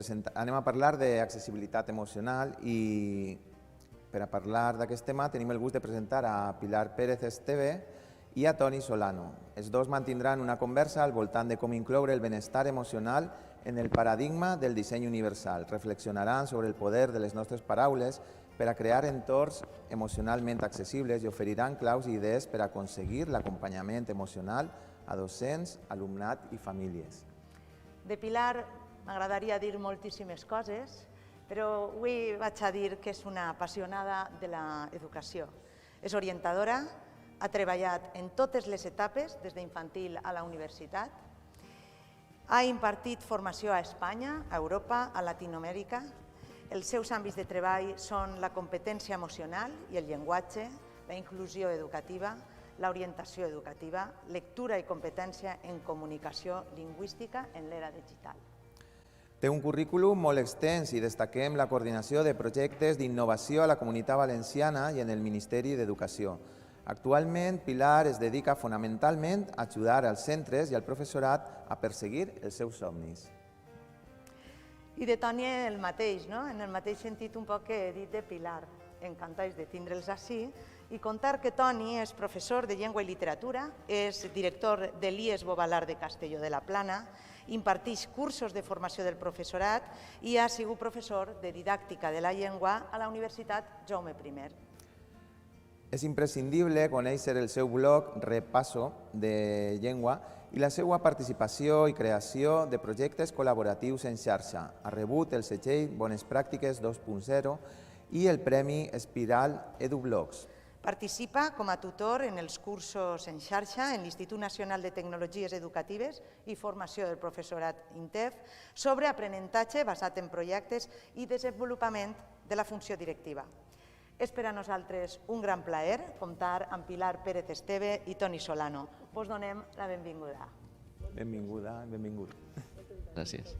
Anem a parlar d'accessibilitat emocional i per a parlar d'aquest tema tenim el gust de presentar a Pilar Pérez Esteve i a Toni Solano. Els dos mantindran una conversa al voltant de com incloure el benestar emocional en el paradigma del disseny universal. Reflexionaran sobre el poder de les nostres paraules per a crear entorns emocionalment accessibles i oferiran claus i idees per a aconseguir l'acompanyament emocional a docents, alumnat i famílies. De Pilar m'agradaria dir moltíssimes coses, però avui vaig a dir que és una apassionada de l'educació. És orientadora, ha treballat en totes les etapes, des d'infantil a la universitat, ha impartit formació a Espanya, a Europa, a Latinoamèrica. Els seus àmbits de treball són la competència emocional i el llenguatge, la inclusió educativa, l'orientació educativa, lectura i competència en comunicació lingüística en l'era digital. Té un currículum molt extens i destaquem la coordinació de projectes d'innovació a la Comunitat Valenciana i en el Ministeri d'Educació. Actualment, Pilar es dedica fonamentalment a ajudar als centres i al professorat a perseguir els seus somnis. I de Toni el mateix, no? En el mateix sentit un poc que he dit de Pilar. Encantats de tindre'ls així i contar que Toni és professor de llengua i literatura, és director de l'IES Bovalar de Castelló de la Plana, imparteix cursos de formació del professorat i ha sigut professor de didàctica de la llengua a la Universitat Jaume I. És imprescindible conèixer el seu blog Repasso de Llengua i la seva participació i creació de projectes col·laboratius en xarxa. Ha rebut el segell Bones Pràctiques 2.0 i el Premi Espiral EduBlogs. Participa com a tutor en els cursos en xarxa en l'Institut Nacional de Tecnologies Educatives i Formació del Professorat INTEF sobre aprenentatge basat en projectes i desenvolupament de la funció directiva. És per a nosaltres un gran plaer comptar amb Pilar Pérez Esteve i Toni Solano. Us donem la benvinguda. Benvinguda, benvingut. Gràcies.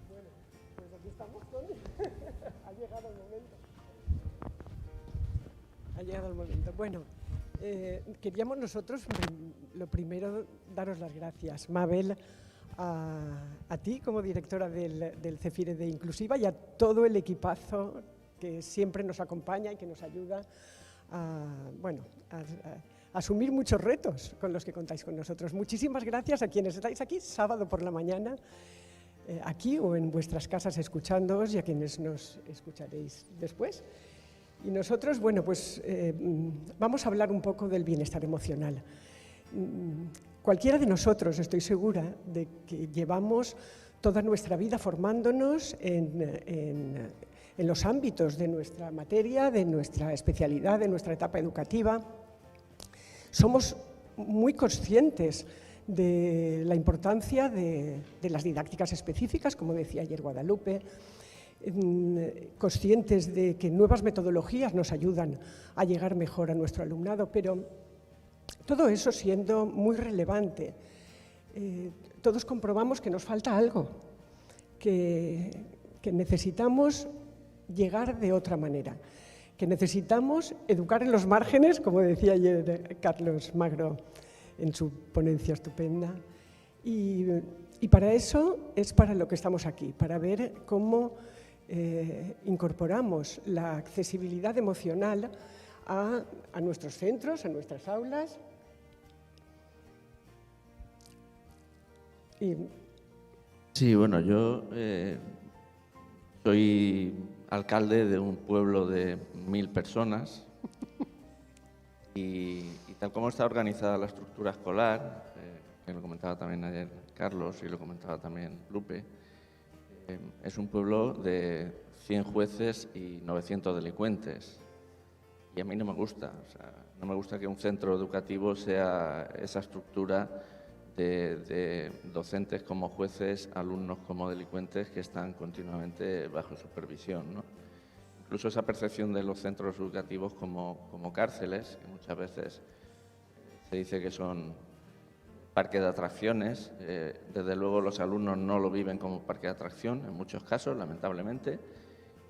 Bueno, pues aquí estamos, Toni. Ha llegado el momento. Ha llegado el momento. Bueno, queríamos nosotros, lo primero, daros las gracias, Mabel, a ti como directora del CEFIRE de Inclusiva y a todo el equipazo que siempre nos acompaña y que nos ayuda a asumir muchos retos con los que contáis con nosotros. Muchísimas gracias a quienes estáis aquí sábado por la mañana, aquí o en vuestras casas escuchándoos y a quienes nos escucharéis después. Y nosotros, bueno, pues vamos a hablar un poco del bienestar emocional. Cualquiera de nosotros, estoy segura, de que llevamos toda nuestra vida formándonos en los ámbitos de nuestra materia, de nuestra especialidad, de nuestra etapa educativa. Somos muy conscientes de la importancia de las didácticas específicas, como decía ayer Guadalupe, conscientes de que nuevas metodologías nos ayudan a llegar mejor a nuestro alumnado, pero todo eso siendo muy relevante, todos comprobamos que nos falta algo, que necesitamos llegar de otra manera, que necesitamos educar en los márgenes, como decía ayer Carlos Magro en su ponencia estupenda, y para eso es para lo que estamos aquí, para ver cómo incorporamos la accesibilidad emocional a nuestros centros, a nuestras aulas. Sí, bueno, yo soy alcalde de un pueblo de 1000 personas y tal como está organizada la estructura escolar, que lo comentaba también ayer Carlos y lo comentaba también Lupe, es un pueblo de 100 jueces y 900 delincuentes. Y a mí no me gusta. O sea, no me gusta que un centro educativo sea esa estructura de docentes como jueces, alumnos como delincuentes que están continuamente bajo supervisión, ¿no? Incluso esa percepción de los centros educativos como cárceles, que muchas veces se dice que son parque de atracciones. Desde luego los alumnos no lo viven como parque de atracción, en muchos casos, lamentablemente.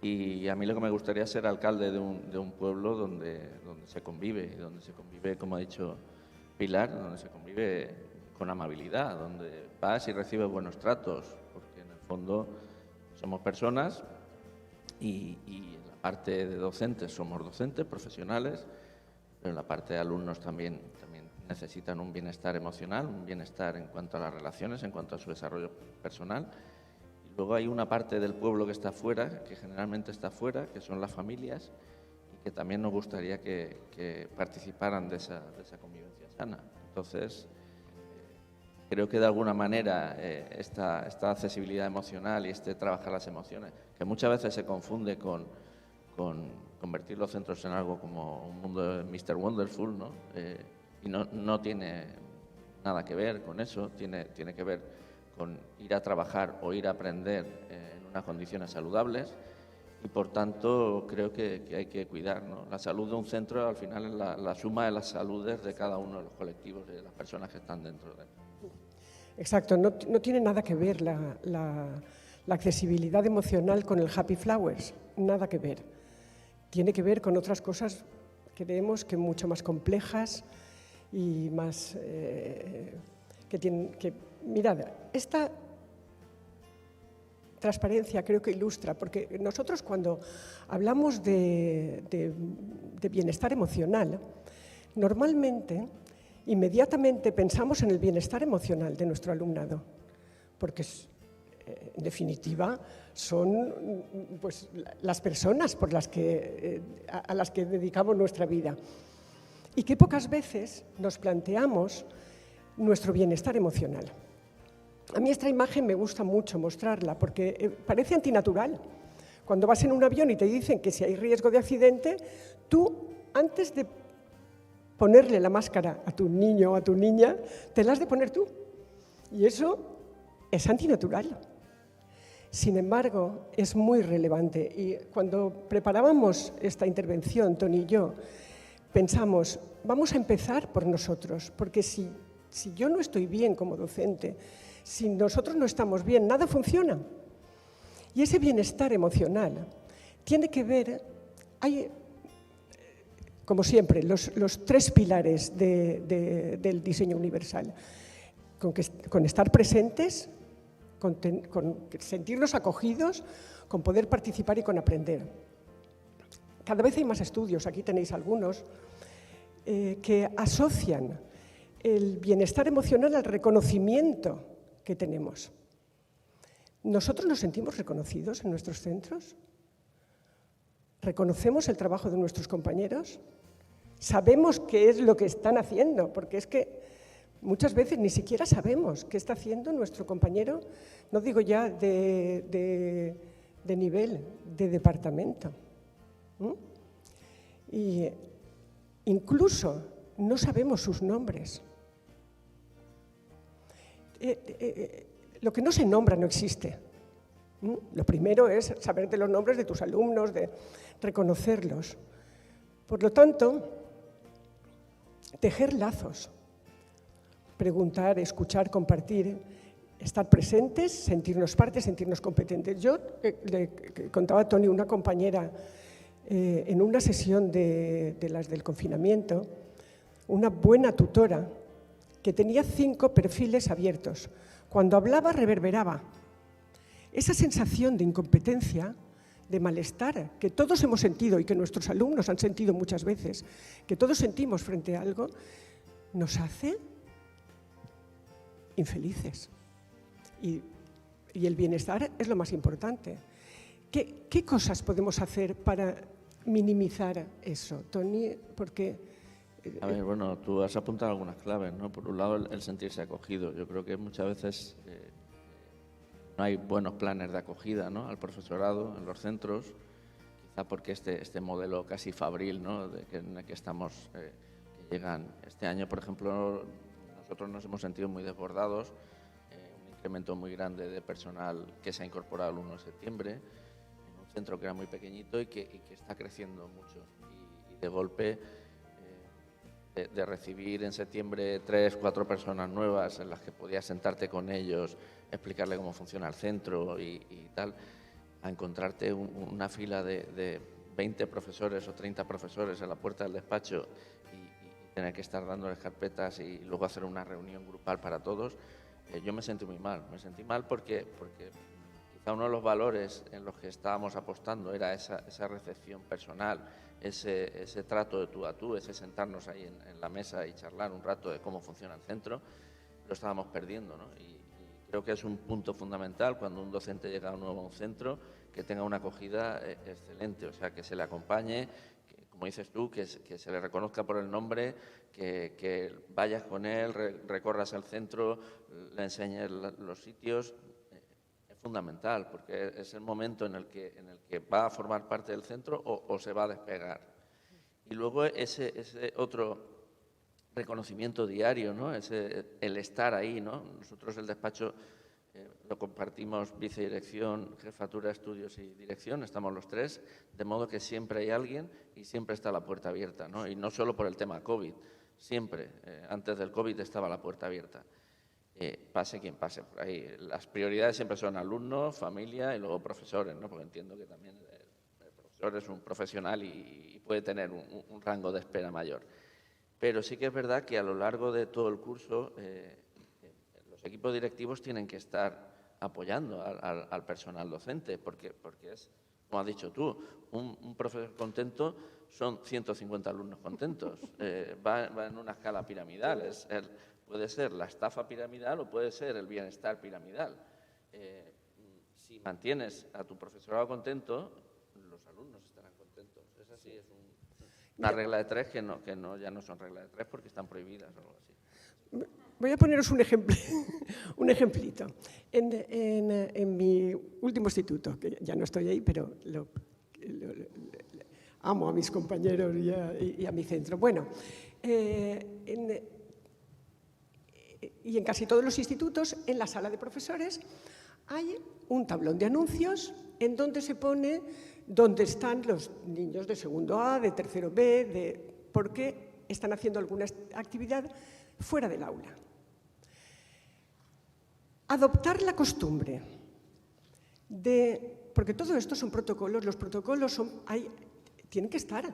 Y a mí lo que me gustaría es ser alcalde de un pueblo donde se convive, y donde se convive, como ha dicho Pilar, donde se convive con amabilidad, donde vas y recibes buenos tratos, porque en el fondo somos personas y en la parte de docentes somos docentes, profesionales, pero en la parte de alumnos también necesitan un bienestar emocional, un bienestar en cuanto a las relaciones, en cuanto a su desarrollo personal. Y luego hay una parte del pueblo que está fuera, que generalmente está fuera, que son las familias, y que también nos gustaría que participaran de esa convivencia sana. Entonces, creo que de alguna manera esta accesibilidad emocional y trabajar las emociones, que muchas veces se confunde con convertir los centros en algo como un mundo de Mr. Wonderful, ¿no? Y no tiene nada que ver con eso, tiene que ver con ir a trabajar o ir a aprender en unas condiciones saludables y, por tanto, creo que hay que cuidar, ¿no? La salud de un centro, al final, es la suma de las saludes de cada uno de los colectivos y de las personas que están dentro de él. Exacto, no tiene nada que ver la accesibilidad emocional con el Happy Flowers, nada que ver. Tiene que ver con otras cosas, creemos que mucho más complejas y más mirad, esta transparencia creo que ilustra, porque nosotros cuando hablamos de bienestar emocional, normalmente, inmediatamente pensamos en el bienestar emocional de nuestro alumnado, porque en definitiva son pues, las personas a las que dedicamos nuestra vida. Y que pocas veces nos planteamos nuestro bienestar emocional. A mí esta imagen me gusta mucho mostrarla porque parece antinatural. Cuando vas en un avión y te dicen que si hay riesgo de accidente, tú, antes de ponerle la máscara a tu niño o a tu niña, te la has de poner tú. Y eso es antinatural. Sin embargo, es muy relevante. Y cuando preparábamos esta intervención, Toni y yo, pensamos, vamos a empezar por nosotros, porque si yo no estoy bien como docente, si nosotros no estamos bien, nada funciona. Y ese bienestar emocional tiene que ver, hay, como siempre, los tres pilares del diseño universal, con estar presentes, con sentirnos acogidos, con poder participar y con aprender. Cada vez hay más estudios, aquí tenéis algunos, que asocian el bienestar emocional al reconocimiento que tenemos. ¿Nosotros nos sentimos reconocidos en nuestros centros? ¿Reconocemos el trabajo de nuestros compañeros? ¿Sabemos qué es lo que están haciendo? Porque es que muchas veces ni siquiera sabemos qué está haciendo nuestro compañero, no digo ya de nivel, de departamento. Y incluso no sabemos sus nombres. Lo que no se nombra no existe. Lo primero es saber de los nombres de tus alumnos, de reconocerlos. Por lo tanto, tejer lazos, preguntar, escuchar, compartir, estar presentes, sentirnos parte, sentirnos competentes. Yo le contaba a Toni, una compañera, en una sesión de las del confinamiento, una buena tutora que tenía 5 perfiles abiertos. Cuando hablaba, reverberaba. Esa sensación de incompetencia, de malestar, que todos hemos sentido y que nuestros alumnos han sentido muchas veces, que todos sentimos frente a algo, nos hace infelices. Y el bienestar es lo más importante. ¿Qué cosas podemos hacer para minimizar eso, Toni? Porque a ver, bueno, tú has apuntado algunas claves, ¿no? Por un lado, el sentirse acogido. Yo creo que muchas veces no hay buenos planes de acogida, ¿no?, al profesorado en los centros, quizá porque este modelo casi fabril, ¿no?, en el que estamos, que llegan. Este año, por ejemplo, nosotros nos hemos sentido muy desbordados, un incremento muy grande de personal que se ha incorporado el 1 de septiembre, en un centro que era muy pequeñito y que está creciendo mucho. Y de golpe, de recibir en septiembre 3 o 4 personas nuevas en las que podías sentarte con ellos, explicarle cómo funciona el centro y tal, a encontrarte una fila de 20 profesores o 30 profesores en la puerta del despacho y tener que estar dándoles carpetas y luego hacer una reunión grupal para todos, yo me sentí muy mal. Me sentí mal porque quizá uno de los valores en los que estábamos apostando era esa recepción personal, ese trato de tú a tú, ese sentarnos ahí en la mesa y charlar un rato de cómo funciona el centro, lo estábamos perdiendo, ¿no? Y creo que es un punto fundamental cuando un docente llega nuevo a un centro, que tenga una acogida excelente, o sea, que se le acompañe, que, como dices tú, que se le reconozca por el nombre, que vayas con él, recorras el centro, le enseñes los sitios. Es fundamental, porque es el momento en el que va a formar parte del centro o se va a despegar. Y luego ese otro reconocimiento diario, ¿no? El estar ahí, ¿no? Nosotros el despacho lo compartimos vicedirección, jefatura de estudios y dirección, estamos los tres, de modo que siempre hay alguien y siempre está la puerta abierta, ¿no? Y no solo por el tema COVID, siempre, antes del COVID estaba la puerta abierta. Pase quien pase por ahí. Las prioridades siempre son alumnos, familia y luego profesores, ¿no? Porque entiendo que también el profesor es un profesional y puede tener un rango de espera mayor. Pero sí que es verdad que a lo largo de todo el curso los equipos directivos tienen que estar apoyando al personal docente, porque es, como has dicho tú, un profesor contento son 150 alumnos contentos. Va en una escala piramidal. Puede ser la estafa piramidal o puede ser el bienestar piramidal. Si mantienes a tu profesorado contento, los alumnos estarán contentos. Es así, es una regla de tres que ya no son reglas de tres porque están prohibidas o algo así. Voy a poneros un ejemplo, un ejemplito. En mi último instituto, que ya no estoy ahí, pero amo a mis compañeros y a mi centro. Bueno, y en casi todos los institutos, en la sala de profesores, hay un tablón de anuncios en donde se pone dónde están los niños de segundo A, de tercero B, porque están haciendo alguna actividad fuera del aula. Adoptar la costumbre porque todo esto son protocolos, los protocolos tienen que estar,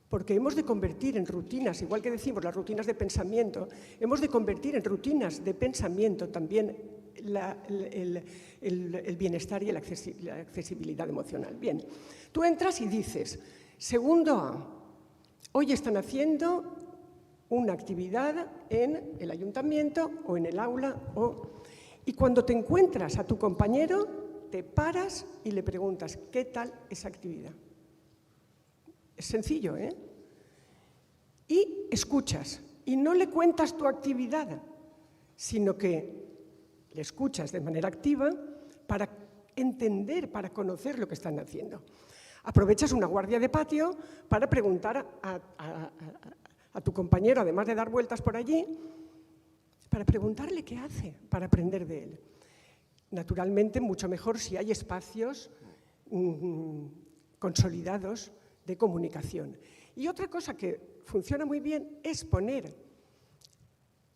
porque hemos de convertir en rutinas, igual que decimos las rutinas de pensamiento, hemos de convertir en rutinas de pensamiento también el bienestar y la accesibilidad emocional. Bien, tú entras y dices, segundo A, hoy están haciendo una actividad en el ayuntamiento o en el aula, y cuando te encuentras a tu compañero, te paras y le preguntas, ¿qué tal esa actividad? Es sencillo, ¿eh? Y escuchas, y no le cuentas tu actividad, sino que le escuchas de manera activa para entender, para conocer lo que están haciendo. Aprovechas una guardia de patio para preguntar a tu compañero, además de dar vueltas por allí, para preguntarle qué hace, para aprender de él. Naturalmente, mucho mejor si hay espacios consolidados de comunicación. Y otra cosa que funciona muy bien es poner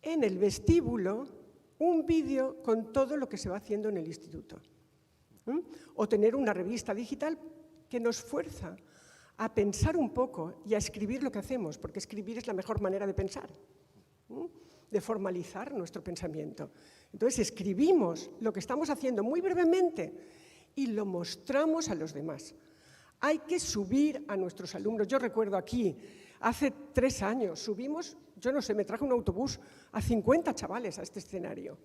en el vestíbulo un vídeo con todo lo que se va haciendo en el instituto. O tener una revista digital que nos fuerza a pensar un poco y a escribir lo que hacemos, porque escribir es la mejor manera de pensar, de formalizar nuestro pensamiento. Entonces escribimos lo que estamos haciendo muy brevemente y lo mostramos a los demás. Hay que subir a nuestros alumnos. Yo recuerdo aquí, hace 3 años, subimos, yo no sé, me traje un autobús a 50 chavales a este escenario.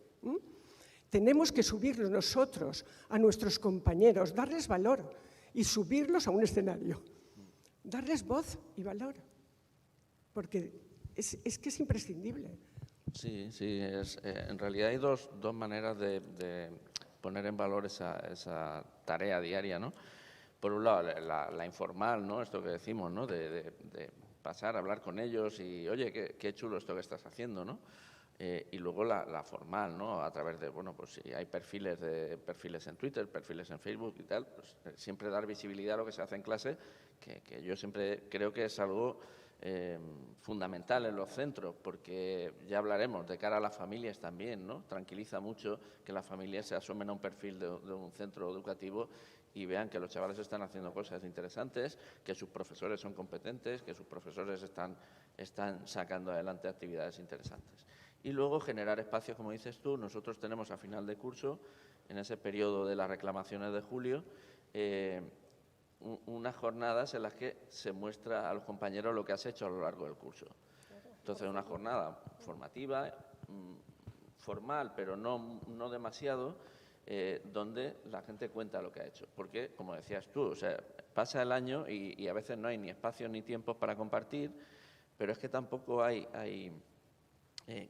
Tenemos que subirlos nosotros a nuestros compañeros, darles valor y subirlos a un escenario. Darles voz y valor, porque es que es imprescindible. Sí, en realidad hay dos maneras de poner en valor esa tarea diaria, ¿no? Por un lado, la informal, ¿no? Esto que decimos, ¿no? De pasar a hablar con ellos y, oye, qué chulo esto que estás haciendo, ¿no? Y luego la formal, ¿no? A través de, bueno, pues si hay perfiles en Twitter, perfiles en Facebook y tal, pues siempre dar visibilidad a lo que se hace en clase, que yo siempre creo que es algo fundamental en los centros, porque ya hablaremos de cara a las familias también, ¿no? Tranquiliza mucho que las familias se asomen a un perfil de un centro educativo y vean que los chavales están haciendo cosas interesantes, que sus profesores son competentes, que sus profesores están sacando adelante actividades interesantes. Y luego generar espacios, como dices tú. Nosotros tenemos a final de curso, en ese periodo de las reclamaciones de julio, unas jornadas en las que se muestra a los compañeros lo que has hecho a lo largo del curso. Entonces, una jornada formativa, formal, pero no demasiado, donde la gente cuenta lo que ha hecho. Porque, como decías tú, o sea, pasa el año y a veces no hay ni espacios ni tiempos para compartir, pero es que tampoco hay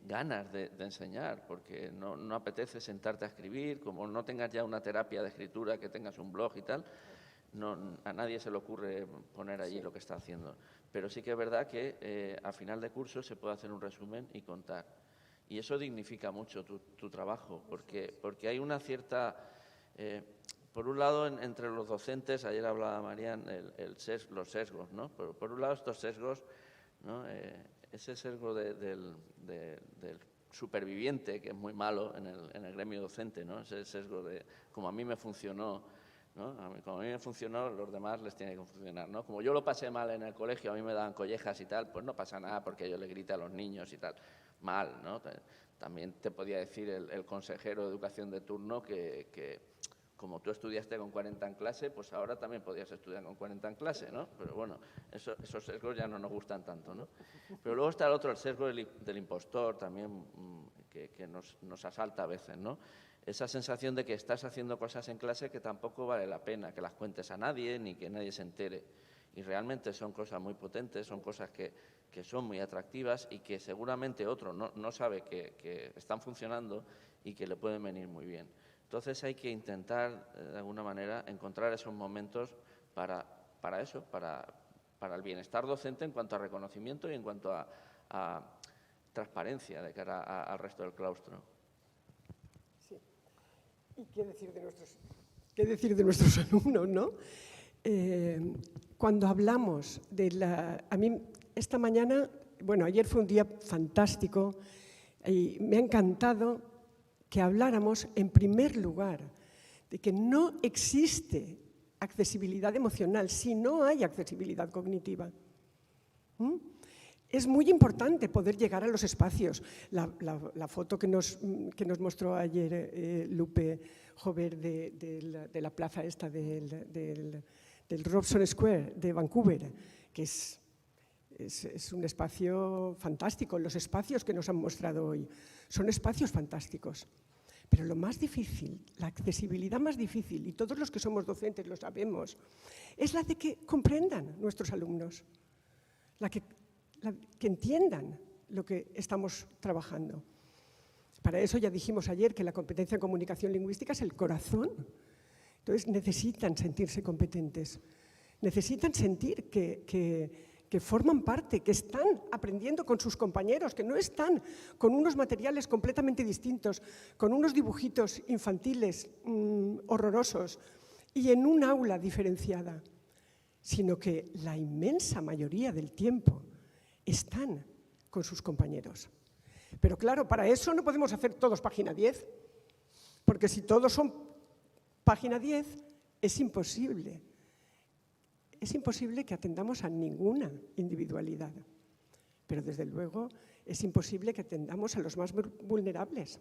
ganas de enseñar, porque no apetece sentarte a escribir, como no tengas ya una terapia de escritura, que tengas un blog y tal, a nadie se le ocurre poner allí lo que está haciendo. Pero sí que es verdad que a final de curso se puede hacer un resumen y contar. Y eso dignifica mucho tu trabajo, porque hay una cierta... por un lado, entre los docentes, ayer hablaba Marian, los sesgos, ¿no? Por un lado, estos sesgos, ¿no? Ese sesgo del superviviente, que es muy malo en el gremio docente, ¿no? Ese sesgo de, como a mí me funcionó, ¿no? Como a mí me funcionó, los demás les tiene que funcionar, ¿no? Como yo lo pasé mal en el colegio, a mí me daban collejas y tal, pues no pasa nada porque yo le grité a los niños y tal. Mal, ¿no? También te podía decir el consejero de educación de turno que como tú estudiaste con 40 en clase, pues ahora también podías estudiar con 40 en clase, ¿no? Pero bueno, esos sesgos ya no nos gustan tanto, ¿no? Pero luego está el otro, el sesgo del impostor también, que nos asalta a veces, ¿no? Esa sensación de que estás haciendo cosas en clase que tampoco vale la pena que las cuentes a nadie ni que nadie se entere. Y realmente son cosas muy potentes, son cosas que son muy atractivas y que seguramente otro no sabe que están funcionando y que le pueden venir muy bien. Entonces hay que intentar, de alguna manera, encontrar esos momentos para eso, para el bienestar docente en cuanto a reconocimiento y en cuanto a transparencia de cara al resto del claustro. Sí. ¿Y qué decir de nuestros alumnos, no? Cuando hablamos a mí esta mañana, bueno, ayer fue un día fantástico y me ha encantado que habláramos, en primer lugar, de que no existe accesibilidad emocional si no hay accesibilidad cognitiva. Es muy importante poder llegar a los espacios. La foto que nos mostró ayer Lupe Jover de la plaza esta del Robson Square de Vancouver, que es un espacio fantástico. Los espacios que nos han mostrado hoy son espacios fantásticos. Pero lo más difícil, la accesibilidad más difícil, y todos los que somos docentes lo sabemos, es la de que comprendan nuestros alumnos, que entiendan lo que estamos trabajando. Para eso ya dijimos ayer que la competencia en comunicación lingüística es el corazón. Entonces necesitan sentirse competentes, necesitan sentir que forman parte, que están aprendiendo con sus compañeros, que no están con unos materiales completamente distintos, con unos dibujitos infantiles horrorosos y en un aula diferenciada, sino que la inmensa mayoría del tiempo están con sus compañeros. Pero claro, para eso no podemos hacer todos página 10, porque si todos son página 10, es imposible. Es imposible que atendamos a ninguna individualidad, pero desde luego es imposible que atendamos a los más vulnerables.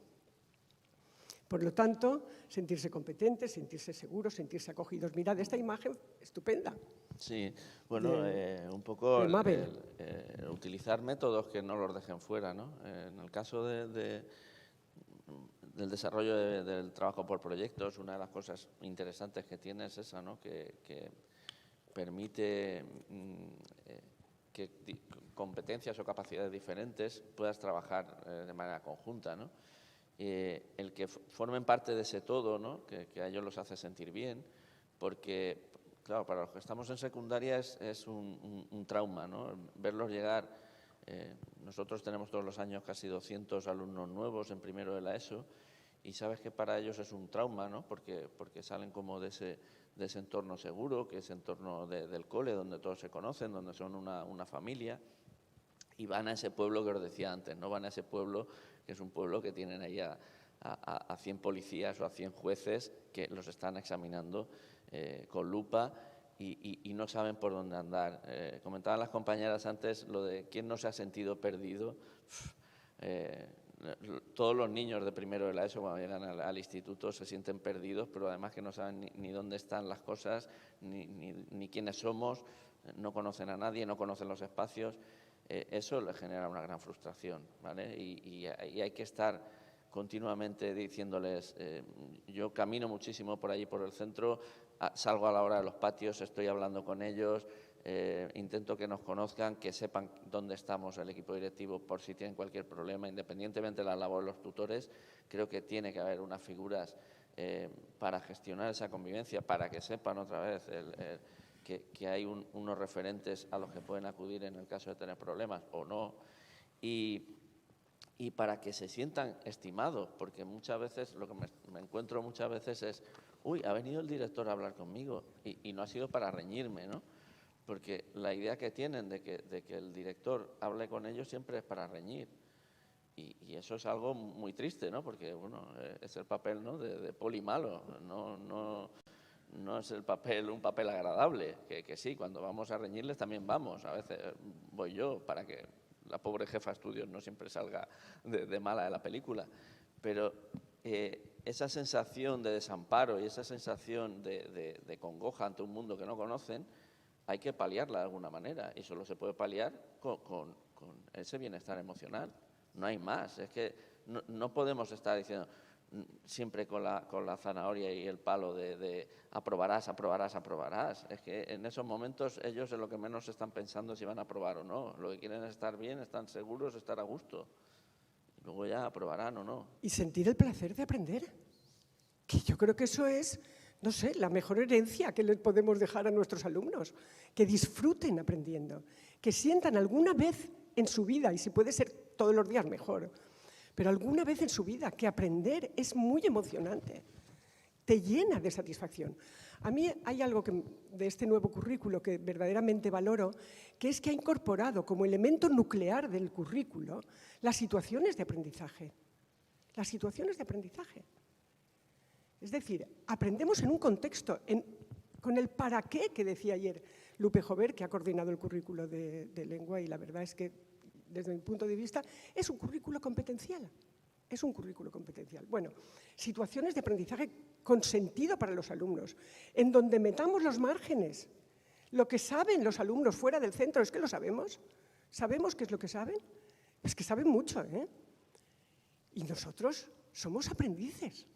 Por lo tanto, sentirse competentes, sentirse seguros, sentirse acogidos. Mirad esta imagen estupenda. Sí, bueno, un poco utilizar métodos que no los dejen fuera, ¿no? En el caso del desarrollo del trabajo por proyectos, una de las cosas interesantes que tiene es esa, ¿no? Que permite que competencias o capacidades diferentes puedas trabajar de manera conjunta, ¿no? El que formen parte de ese todo, ¿no? Que a ellos los hace sentir bien, porque, claro, para los que estamos en secundaria es un trauma, ¿no? Verlos llegar. Nosotros tenemos todos los años casi 200 alumnos nuevos en primero de la ESO y sabes que para ellos es un trauma, ¿no? Porque salen como de ese entorno seguro, que es entorno del cole, donde todos se conocen, donde son una familia, y van a ese pueblo que os decía antes, no van a ese pueblo que es un pueblo que tienen ahí a 100 policías o a 100 jueces que los están examinando con lupa y no saben por dónde andar. Comentaban las compañeras antes lo de quién no se ha sentido perdido. todos los niños de primero de la ESO cuando llegan al instituto se sienten perdidos, pero además que no saben ni dónde están las cosas, ni quiénes somos, no conocen a nadie, no conocen los espacios. Eso les genera una gran frustración, ¿vale? Y hay que estar continuamente diciéndoles, yo camino muchísimo por allí, por el centro, salgo a la hora de los patios, estoy hablando con ellos, intento que nos conozcan, que sepan dónde estamos el equipo directivo por si tienen cualquier problema, independientemente de la labor de los tutores. Creo que tiene que haber unas figuras para gestionar esa convivencia, para que sepan otra vez que hay unos referentes a los que pueden acudir en el caso de tener problemas o no, y para que se sientan estimados, porque muchas veces, lo que me encuentro muchas veces es, uy, ha venido el director a hablar conmigo, y no ha sido para reñirme, ¿no? Porque la idea que tienen de que el director hable con ellos siempre es para reñir. Y eso es algo muy triste, ¿no? Porque, bueno, es el papel, ¿no?, de poli malo, no es un papel agradable, que sí, cuando vamos a reñirles también vamos, a veces voy yo para que la pobre jefa de estudios no siempre salga de mala de la película, pero esa sensación de desamparo y esa sensación de congoja ante un mundo que no conocen, hay que paliarla de alguna manera, y solo se puede paliar con ese bienestar emocional, no hay más. Es que no podemos estar diciendo siempre con la zanahoria y el palo de aprobarás, aprobarás, aprobarás. Es que en esos momentos ellos en lo que menos están pensando si van a aprobar o no. Lo que quieren es estar bien, están seguros, estar a gusto. Y luego ya aprobarán o no. Y sentir el placer de aprender. Que yo creo que eso es, no sé, la mejor herencia que les podemos dejar a nuestros alumnos. Que disfruten aprendiendo. Que sientan alguna vez en su vida, y si puede ser todos los días mejor, pero alguna vez en su vida que aprender es muy emocionante, te llena de satisfacción. A mí hay algo de este nuevo currículo que verdaderamente valoro, que es que ha incorporado como elemento nuclear del currículo las situaciones de aprendizaje. Las situaciones de aprendizaje. Es decir, aprendemos en un contexto, con el para qué que decía ayer Lupe Jover, que ha coordinado el currículo de lengua, y la verdad es que desde mi punto de vista, es un currículo competencial. Es un currículo competencial. Bueno, situaciones de aprendizaje con sentido para los alumnos, en donde metamos los márgenes. Lo que saben los alumnos fuera del centro, es que lo sabemos. ¿Sabemos qué es lo que saben? Es que saben mucho, ¿eh? Y nosotros somos aprendices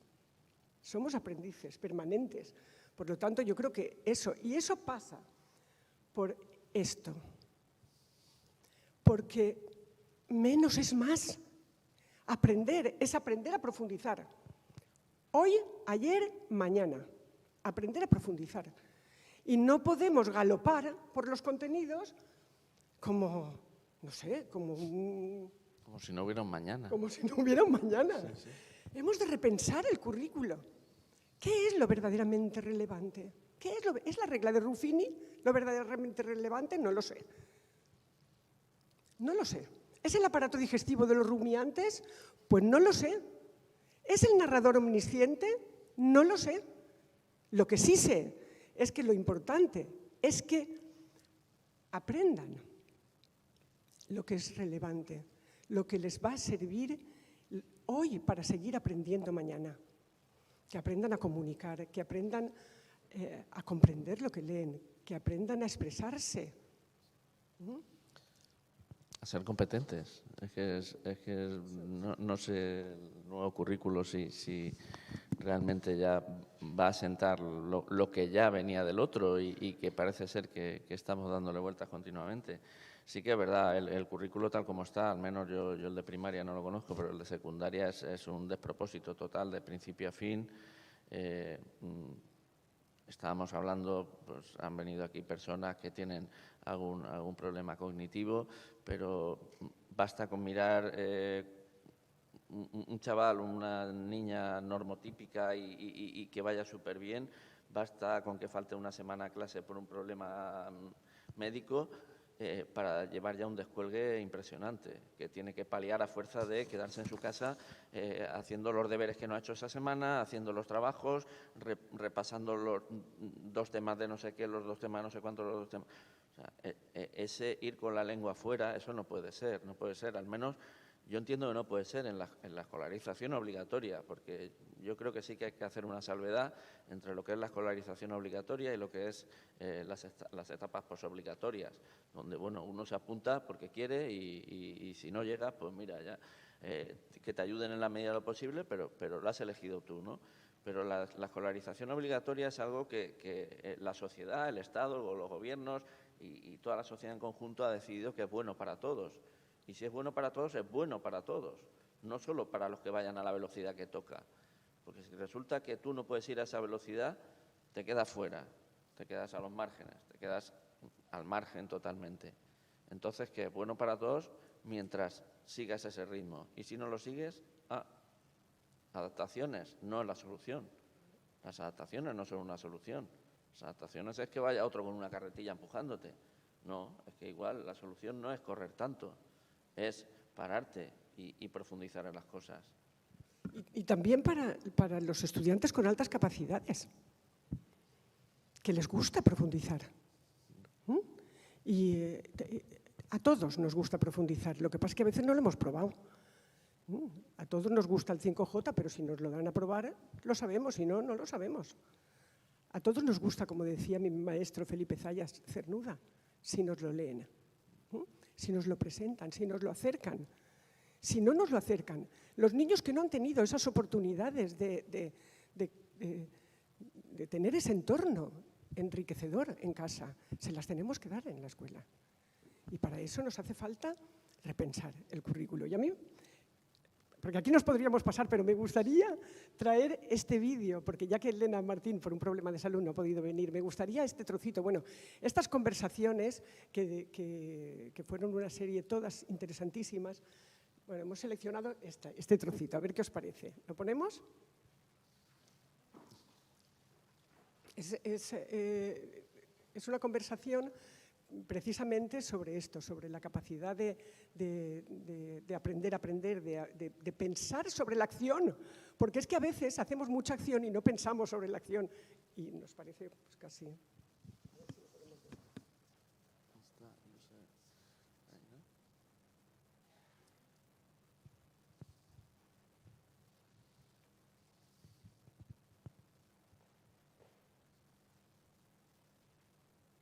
permanentes. Por lo tanto, yo creo que eso pasa por esto. Porque menos es más. Aprender es aprender a profundizar. Hoy, ayer, mañana. Aprender a profundizar. Y no podemos galopar por los contenidos como, no sé, como si no hubiera un mañana. Como si no hubiera un mañana. Sí, sí. Hemos de repensar el currículo. ¿Qué es lo verdaderamente relevante? ¿Es la regla de Ruffini lo verdaderamente relevante? No lo sé. No lo sé. ¿Es el aparato digestivo de los rumiantes? Pues no lo sé. ¿Es el narrador omnisciente? No lo sé. Lo que sí sé es que lo importante es que aprendan lo que es relevante, lo que les va a servir hoy para seguir aprendiendo mañana. Que aprendan a comunicar, que aprendan a comprender lo que leen, que aprendan a expresarse. A ser competentes. No sé el nuevo currículo si realmente ya va a sentar lo que ya venía del otro y que parece ser que estamos dándole vueltas continuamente. Sí que es verdad, el currículo tal como está, al menos yo el de primaria no lo conozco, pero el de secundaria es un despropósito total de principio a fin. Estábamos hablando, pues han venido aquí personas que tienen algún problema cognitivo, pero basta con mirar un chaval, una niña normotípica y que vaya súper bien, basta con que falte una semana a clase por un problema médico para llevar ya un descuelgue impresionante, que tiene que paliar a fuerza de quedarse en su casa haciendo los deberes que no ha hecho esa semana, haciendo los trabajos, repasando los 2 temas de no sé qué, los 2 temas de no sé cuántos, los 2 temas. O sea, ese ir con la lengua afuera, eso no puede ser, al menos Yo entiendo que no puede ser en la escolarización obligatoria, porque yo creo que sí que hay que hacer una salvedad entre lo que es la escolarización obligatoria y lo que es las etapas posobligatorias, donde bueno, uno se apunta porque quiere y si no llega, pues mira, ya que te ayuden en la medida de lo posible, pero lo has elegido tú, ¿no? Pero la escolarización obligatoria es algo que la sociedad, el Estado, o los gobiernos y toda la sociedad en conjunto ha decidido que es bueno para todos. Y si es bueno para todos, es bueno para todos, no solo para los que vayan a la velocidad que toca. Porque si resulta que tú no puedes ir a esa velocidad, te quedas fuera, te quedas a los márgenes, te quedas al margen totalmente. Entonces, que es bueno para todos mientras sigas ese ritmo. Y si no lo sigues, adaptaciones no es la solución. Las adaptaciones no son una solución. Las adaptaciones es que vaya otro con una carretilla empujándote. No, es que igual la solución no es correr tanto, es pararte y profundizar en las cosas. Y también para los estudiantes con altas capacidades, que les gusta profundizar. Y a todos nos gusta profundizar, lo que pasa es que a veces no lo hemos probado. A todos nos gusta el 5J, pero si nos lo dan a probar, lo sabemos, si no, no lo sabemos. A todos nos gusta, como decía mi maestro Felipe Zayas, cernuda, si nos lo leen, si nos lo presentan, si nos lo acercan. Si no nos lo acercan, los niños que no han tenido esas oportunidades de tener ese entorno enriquecedor en casa, se las tenemos que dar en la escuela. Y para eso nos hace falta repensar el currículo. Y a mí, porque aquí nos podríamos pasar, pero me gustaría traer este vídeo, porque ya que Elena Martín, por un problema de salud, no ha podido venir, me gustaría este trocito. Bueno, estas conversaciones, que fueron una serie todas interesantísimas, bueno, hemos seleccionado este trocito, a ver qué os parece. ¿Lo ponemos? Es una conversación precisamente sobre esto, sobre la capacidad de aprender, de pensar sobre la acción, porque es que a veces hacemos mucha acción y no pensamos sobre la acción y nos parece pues, casi...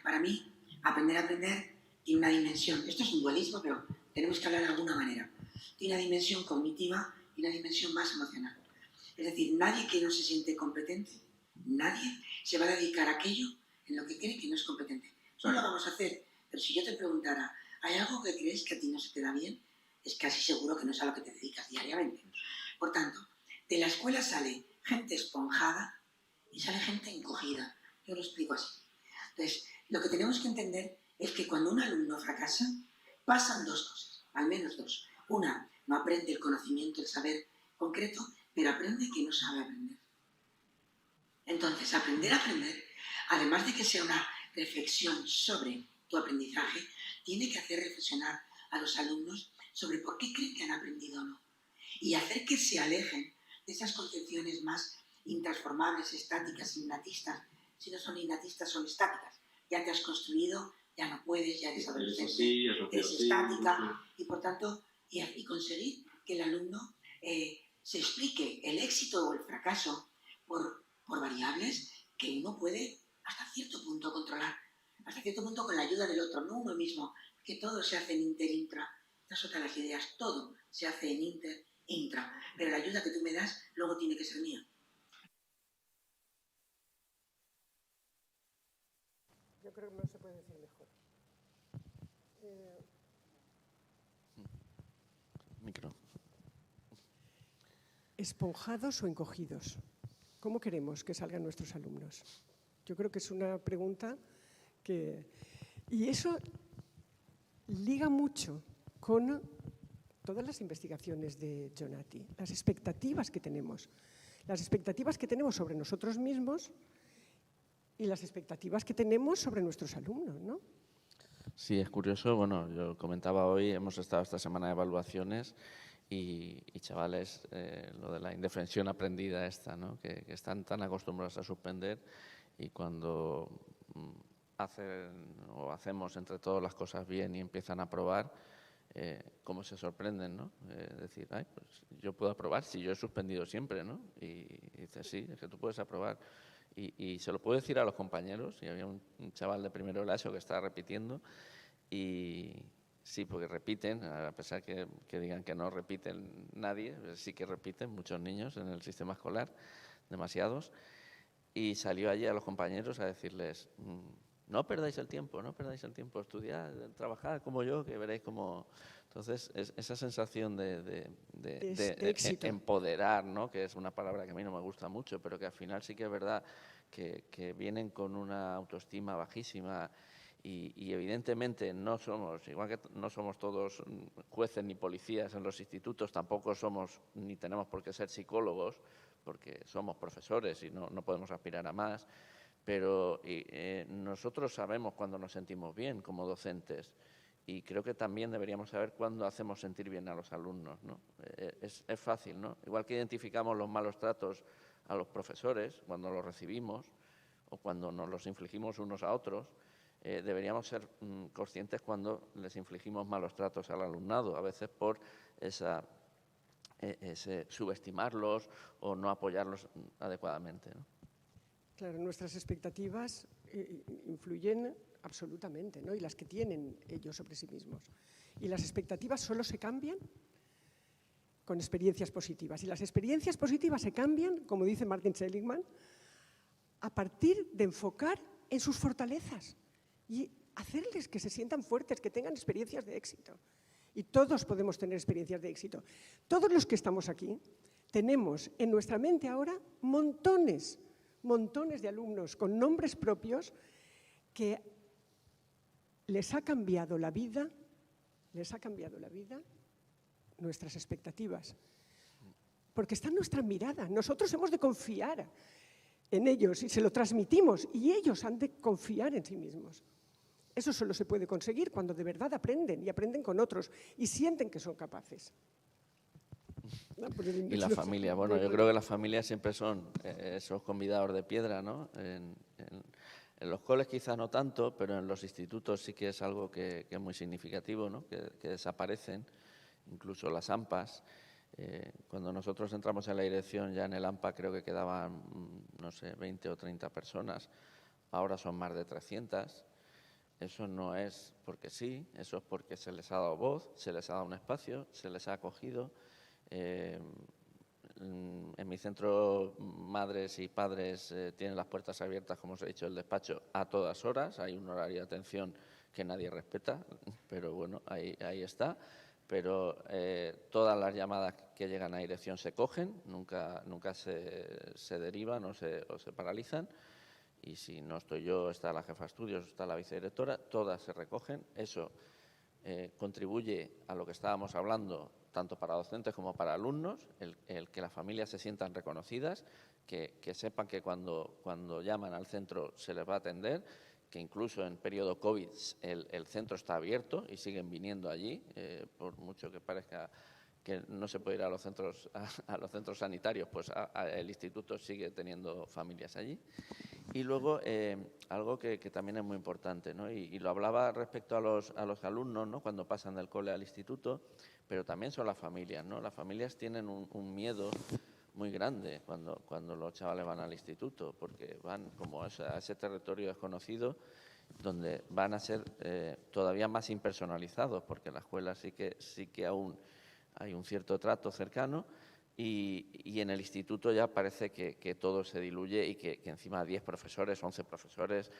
Para mí, aprender a aprender tiene una dimensión. Esto es un dualismo, pero tenemos que hablar de alguna manera. Tiene una dimensión cognitiva y una dimensión más emocional. Es decir, nadie que no se siente competente, nadie se va a dedicar a aquello en lo que cree que no es competente. Eso no lo vamos a hacer. Pero si yo te preguntara, ¿hay algo que crees que a ti no se te da bien? Es casi seguro que no es a lo que te dedicas diariamente. Por tanto, de la escuela sale gente esponjada y sale gente encogida. Yo lo explico así. Entonces, lo que tenemos que entender es que cuando un alumno fracasa, pasan dos cosas, al menos dos. Una, no aprende el conocimiento, el saber concreto, pero aprende que no sabe aprender. Entonces, aprender a aprender, además de que sea una reflexión sobre tu aprendizaje, tiene que hacer reflexionar a los alumnos sobre por qué creen que han aprendido o no. Y hacer que se alejen de esas concepciones más intransformables, estáticas, innatistas. Si no son innatistas, son estáticas. Ya te has construido, ya no puedes, ya eres adolescente, eres estática, y por tanto, y conseguir que el alumno se explique el éxito o el fracaso por variables que uno puede hasta cierto punto controlar, hasta cierto punto con la ayuda del otro, no uno mismo, que todo se hace en inter-intra. Estas son todas las ideas, todo se hace en inter-intra, pero la ayuda que tú me das luego tiene que ser mía. Yo creo que no se puede decir mejor. Micro. ¿Esponjados o encogidos? ¿Cómo queremos que salgan nuestros alumnos? Yo creo que es una pregunta que... Y eso liga mucho con todas las investigaciones de Jonati, las expectativas que tenemos sobre nosotros mismos y las expectativas que tenemos sobre nuestros alumnos, ¿no? Sí, es curioso. Bueno, yo comentaba hoy, hemos estado esta semana de evaluaciones y chavales, lo de la indefensión aprendida esta, ¿no? Que están tan acostumbrados a suspender y cuando hacemos entre todos las cosas bien y empiezan a probar, cómo se sorprenden, ¿no? Decir, ay, pues yo puedo aprobar si yo he suspendido siempre, ¿no? Y dice, sí, es que tú puedes aprobar. Y se lo puedo decir a los compañeros, y había un chaval de primero de la ESO que estaba repitiendo, y sí, porque repiten, a pesar que digan que no repiten nadie, sí que repiten muchos niños en el sistema escolar, demasiados, y salió allí a los compañeros a decirles, no perdáis el tiempo, estudiad, trabajad como yo, que veréis cómo... Entonces, esa sensación de éxito. empoderar, ¿no? Que es una palabra que a mí no me gusta mucho, pero que al final sí que es verdad que vienen con una autoestima bajísima y evidentemente no somos, igual que no somos todos jueces ni policías en los institutos, tampoco somos ni tenemos por qué ser psicólogos, porque somos profesores y no podemos aspirar a más, pero nosotros sabemos cuando nos sentimos bien como docentes. Y creo que también deberíamos saber cuándo hacemos sentir bien a los alumnos, ¿no? Es fácil, ¿no? Igual que identificamos los malos tratos a los profesores cuando los recibimos o cuando nos los infligimos unos a otros, deberíamos ser conscientes cuando les infligimos malos tratos al alumnado, a veces por ese subestimarlos o no apoyarlos adecuadamente, ¿no? Claro, nuestras expectativas influyen absolutamente, ¿no? Y las que tienen ellos sobre sí mismos. Y las expectativas solo se cambian con experiencias positivas. Y las experiencias positivas se cambian, como dice Martin Seligman, a partir de enfocar en sus fortalezas y hacerles que se sientan fuertes, que tengan experiencias de éxito. Y todos podemos tener experiencias de éxito. Todos los que estamos aquí tenemos en nuestra mente ahora montones de alumnos con nombres propios que les ha cambiado la vida nuestras expectativas. Porque está en nuestra mirada. Nosotros hemos de confiar en ellos y se lo transmitimos y ellos han de confiar en sí mismos. Eso solo se puede conseguir cuando de verdad aprenden y aprenden con otros y sienten que son capaces. Y la familia, bueno, yo creo que las familias siempre son esos convidados de piedra, ¿no? En los coles quizá no tanto, pero en los institutos sí que es algo que es muy significativo, ¿no? Que desaparecen, incluso las AMPAs. Cuando nosotros entramos en la dirección, ya en el AMPA creo que quedaban, no sé, 20 o 30 personas, ahora son más de 300. Eso no es porque sí, eso es porque se les ha dado voz, se les ha dado un espacio, se les ha acogido. En mi centro, madres y padres tienen las puertas abiertas, como os he dicho, el despacho a todas horas. Hay un horario de atención que nadie respeta, pero bueno, ahí está. Pero todas las llamadas que llegan a dirección se cogen, nunca se derivan o se paralizan. Y si no estoy yo, está la jefa de estudios, está la vicedirectora, todas se recogen. Eso contribuye a lo que estábamos hablando, tanto para docentes como para alumnos, el que las familias se sientan reconocidas, que sepan que cuando llaman al centro se les va a atender, que incluso en periodo COVID el centro está abierto y siguen viniendo allí, por mucho que parezca que no se puede ir a los centros sanitarios, pues el instituto sigue teniendo familias allí. Y luego, algo que también es muy importante, ¿no? Y lo hablaba respecto a los alumnos, ¿no? Cuando pasan del cole al instituto, pero también son las familias, ¿no? Las familias tienen un miedo muy grande cuando los chavales van al instituto, porque van como a ese territorio desconocido donde van a ser todavía más impersonalizados, porque en la escuela sí que aún hay un cierto trato cercano. Y en el instituto ya parece que todo se diluye y que encima 10 profesores, 11 profesores,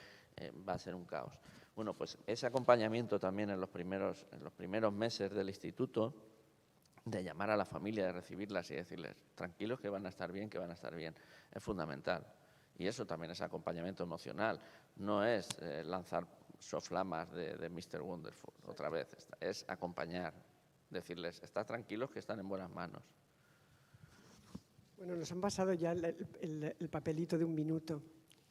va a ser un caos. Bueno, pues ese acompañamiento también en los primeros meses del instituto, de llamar a la familia, de recibirlas y decirles, tranquilos que van a estar bien, es fundamental. Y eso también es acompañamiento emocional, no es lanzar soflamas de Mr. Wonderful otra vez, es acompañar, decirles, estad tranquilos que están en buenas manos. Bueno, nos han pasado ya el papelito de 1 minuto.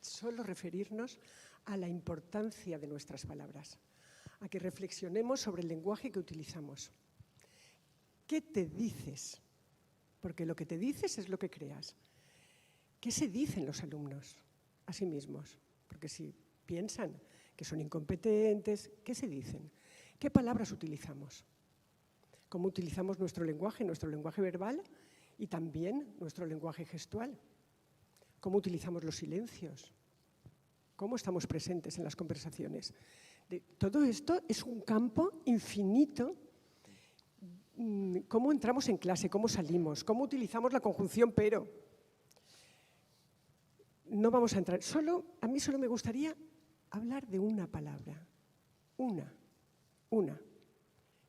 Solo referirnos a la importancia de nuestras palabras, a que reflexionemos sobre el lenguaje que utilizamos. ¿Qué te dices? Porque lo que te dices es lo que creas. ¿Qué se dicen los alumnos a sí mismos? Porque si piensan que son incompetentes, ¿qué se dicen? ¿Qué palabras utilizamos? cómo utilizamos nuestro lenguaje verbal y también nuestro lenguaje gestual, cómo utilizamos los silencios, cómo estamos presentes en las conversaciones. Todo esto es un campo infinito. Cómo entramos en clase, cómo salimos, cómo utilizamos la conjunción pero. No vamos a entrar. A mí solo me gustaría hablar de una palabra. Una.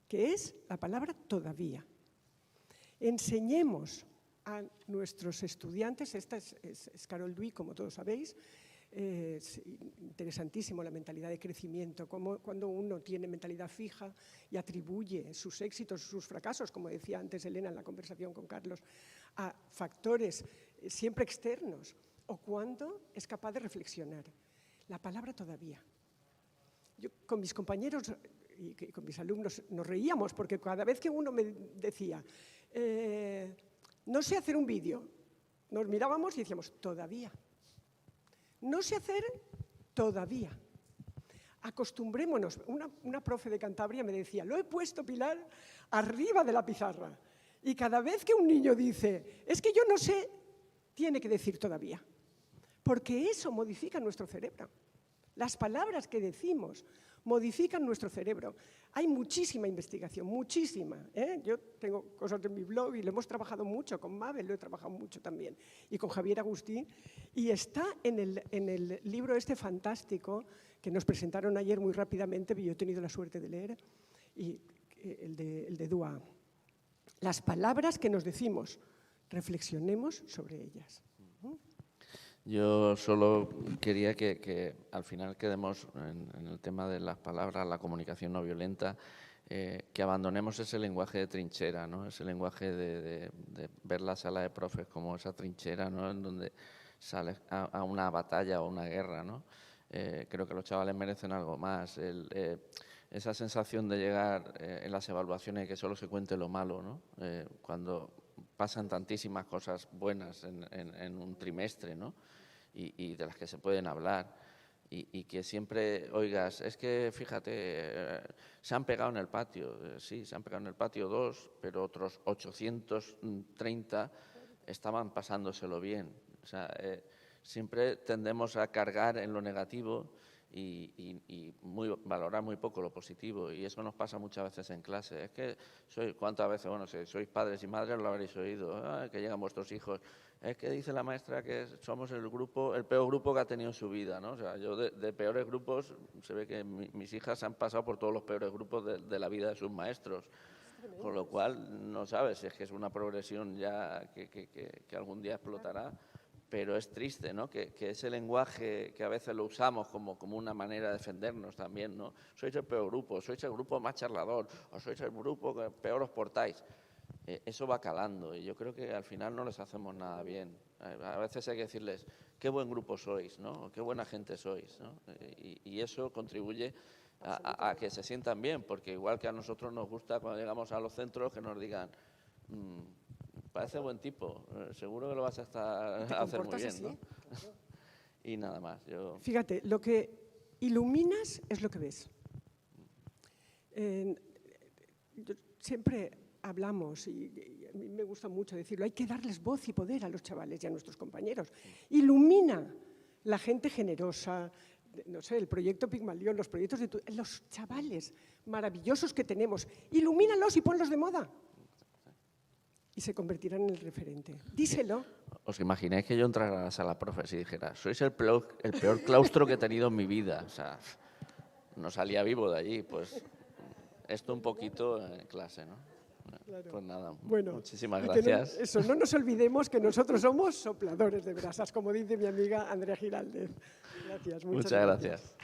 Que es la palabra todavía. Enseñemos a nuestros estudiantes, esta es Carol Dweck, como todos sabéis, es interesantísimo la mentalidad de crecimiento, como cuando uno tiene mentalidad fija y atribuye sus éxitos, sus fracasos, como decía antes Elena en la conversación con Carlos, a factores siempre externos, o cuando es capaz de reflexionar. La palabra todavía. Yo con mis compañeros y con mis alumnos nos reíamos porque cada vez que uno me decía no sé hacer un vídeo, nos mirábamos y decíamos todavía. No sé hacer todavía. Acostumbrémonos. Una profe de Cantabria me decía, lo he puesto, Pilar, arriba de la pizarra. Y cada vez que un niño dice, es que yo no sé, tiene que decir todavía. Porque eso modifica nuestro cerebro. Las palabras que decimos modifican nuestro cerebro. Hay muchísima investigación, muchísima. Yo tengo cosas de mi blog y lo hemos trabajado mucho, con Mabel lo he trabajado mucho también, y con Javier Agustín, y está en el libro este fantástico que nos presentaron ayer muy rápidamente, que yo he tenido la suerte de leer, y el de Dua. Las palabras que nos decimos, reflexionemos sobre ellas. Yo solo quería que al final quedemos en el tema de las palabras, la comunicación no violenta, que abandonemos ese lenguaje de trinchera, ¿no? Ese lenguaje de ver la sala de profes como esa trinchera, ¿no? En donde sales a una batalla o una guerra, ¿no? Creo que los chavales merecen algo más. Esa sensación de llegar en las evaluaciones y que solo se cuente lo malo, ¿no? Cuando pasan tantísimas cosas buenas en un trimestre, ¿no? Y de las que se pueden hablar, y que siempre oigas, es que fíjate, se han pegado en el patio, sí, se han pegado en el patio 2, pero otros 830 estaban pasándoselo bien. O sea, siempre tendemos a cargar en lo negativo y valorar muy poco lo positivo, y eso nos pasa muchas veces en clase. Es que ¿cuántas veces? Bueno, si sois padres y madres lo habréis oído, que llegan vuestros hijos, es que dice la maestra que somos el peor grupo que ha tenido en su vida, ¿no? O sea, yo de peores grupos, se ve que mis hijas han pasado por todos los peores grupos de la vida de sus maestros, con lo cual no sabes si es que es una progresión ya que algún día explotará. Pero es triste, ¿no? Que ese lenguaje que a veces lo usamos como una manera de defendernos también, ¿no? Sois el peor grupo, sois el grupo más charlador, o sois el grupo que peor os portáis. Eso va calando y yo creo que al final no les hacemos nada bien. A veces hay que decirles, qué buen grupo sois, ¿no? Qué buena gente sois, ¿no? Y eso contribuye a que se sientan bien, porque igual que a nosotros nos gusta cuando llegamos a los centros que nos digan... parece buen tipo, seguro que lo vas a hacer muy bien, ¿no? Claro. Y nada más. Fíjate, lo que iluminas es lo que ves. Siempre hablamos, y a mí me gusta mucho decirlo, hay que darles voz y poder a los chavales y a nuestros compañeros. Ilumina la gente generosa, no sé, el proyecto Pigmalión, los proyectos de los chavales maravillosos que tenemos. Ilumínalos y ponlos de moda. Y se convertirán en el referente. Díselo. ¿Os imagináis que yo entrara a la sala profes y dijera, sois el peor claustro que he tenido en mi vida? O sea, no salía vivo de allí. Pues esto un poquito en clase, ¿no? Claro. Pues nada, bueno, muchísimas gracias. No nos olvidemos que nosotros somos sopladores de brasas, como dice mi amiga Andrea Giraldez. Gracias, muchas gracias.